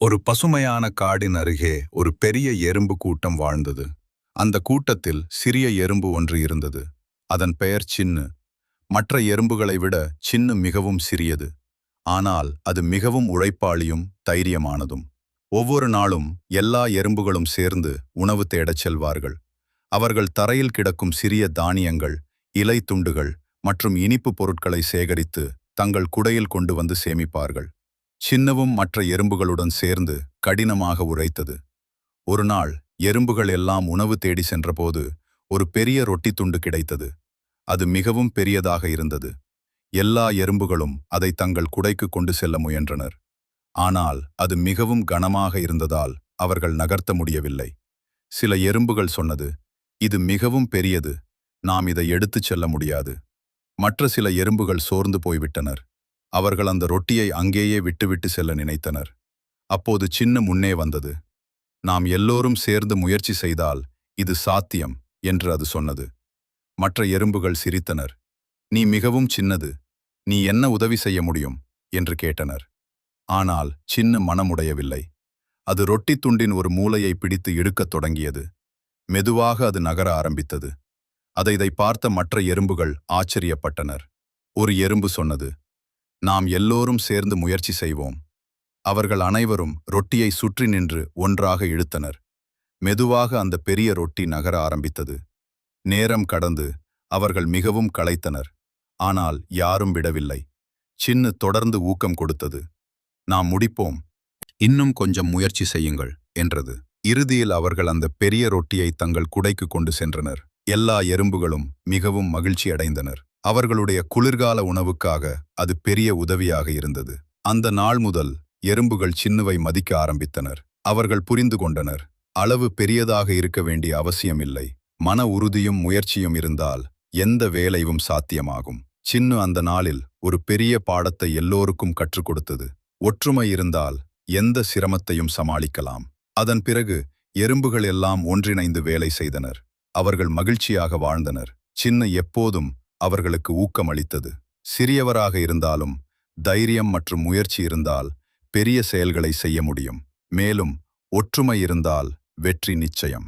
ஒரு பசுமையான காடின் அருகே ஒரு பெரிய எறும்பு கூட்டம் வாழ்ந்தது. அந்த கூட்டத்தில் சிறிய எறும்பு ஒன்று இருந்தது. அதன் பெயர் சின்னு. மற்ற எறும்புகளை விட சின்னு மிகவும் சிறியது. ஆனால் அது மிகவும் உழைப்பாளியும் தைரியமானதும். ஒவ்வொரு நாளும் எல்லா எறும்புகளும் சேர்ந்து உணவு தேடச் செல்வார்கள். அவர்கள் தரையில் கிடக்கும் சிறிய தானியங்கள், இலை துண்டுகள் மற்றும் இனிப்பு பொருட்களை சேகரித்து தங்கள் குடையில் கொண்டு வந்து சேமிப்பார்கள். சின்னவும் மற்ற எறும்புகளுடன் சேர்ந்து கடினமாக உழைத்தது. ஒரு நாள் எறும்புகள் எல்லாம் உணவு தேடி சென்றபோது ஒரு பெரிய ரொட்டி துண்டு கிடைத்தது. அது மிகவும் பெரியதாக இருந்தது. எல்லா எறும்புகளும் அதை தங்கள் குடைக்கு கொண்டு செல்ல முயன்றனர். ஆனால் அது மிகவும் கனமாக இருந்ததால் அவர்கள் நகர்த்த முடியவில்லை. சில எறும்புகள் சொன்னது, "இது மிகவும் பெரியது, நாம் இதை எடுத்துச் செல்ல முடியாது." மற்ற சில எறும்புகள் சோர்ந்து போய்விட்டனர். அவர்கள் அந்த ரொட்டியை அங்கேயே விட்டுவிட்டு செல்ல நினைத்தனர். அப்போது சின்ன முன்னே வந்தது. "நாம் எல்லோரும் சேர்ந்து முயற்சி செய்தால் இது சாத்தியம்" என்று அது சொன்னது. மற்ற எறும்புகள் சிரித்தனர். "நீ மிகவும் சின்னது, நீ என்ன உதவி செய்ய முடியும்?" என்று கேட்டனர். ஆனால் சின்ன மனமுடையவில்லை. அது ரொட்டி துண்டின் ஒரு மூலையை பிடித்து இழுக்கத் தொடங்கியது. மெதுவாக அது நகர ஆரம்பித்தது. அதை பார்த்த மற்ற எறும்புகள் ஆச்சரியப்பட்டனர். ஒரு எறும்பு சொன்னது, "நாம் எல்லோரும் சேர்ந்து முயற்சி செய்வோம்." அவர்கள் அனைவரும் ரொட்டியை சுற்றி நின்று ஒன்றாக இழுத்தனர். மெதுவாக அந்த பெரிய ரொட்டி நகர ஆரம்பித்தது. நேரம் கடந்து அவர்கள் மிகவும் களைத்தனர். ஆனால் யாரும் விடவில்லை. சின்னு தொடர்ந்து ஊக்கம் கொடுத்தது. "நாம் முடிப்போம், இன்னும் கொஞ்சம் முயற்சி செய்யுங்கள்" என்றது. இறுதியில் அவர்கள் அந்த பெரிய ரொட்டியை தங்கள் குடைக்கு கொண்டு சென்றனர். எல்லா எறும்புகளும் மிகவும் மகிழ்ச்சி அடைந்தனர். அவர்களுடைய குளிர்கால உணவுக்காக அது பெரிய உதவியாக இருந்தது. அந்த நாள் முதல் எறும்புகள் சின்னுவை மதிக்க ஆரம்பித்தனர். அவர்கள் புரிந்து கொண்டனர், அளவு பெரியதாக இருக்க வேண்டிய அவசியமில்லை. மன உறுதியும் முயற்சியும் இருந்தால் எந்த வேலையும் சாத்தியமாகும். சின்னு அந்த நாளில் ஒரு பெரிய பாடத்தை எல்லோருக்கும் கற்றுக் கொடுத்தது. ஒற்றுமை இருந்தால் எந்த சிரமத்தையும் சமாளிக்கலாம். அதன் பிறகு எறும்புகள் எல்லாம் ஒன்றிணைந்து வேலை செய்தனர். அவர்கள் மகிழ்ச்சியாக வாழ்ந்தனர். சின்னு எப்போதும் அவர்களுக்கு ஊக்கமளித்தது. சிறியவராக இருந்தாலும் தைரியம் மற்றும் முயற்சி இருந்தால் பெரிய செயல்களை செய்ய முடியும். மேலும் ஒற்றுமை இருந்தால் வெற்றி நிச்சயம்.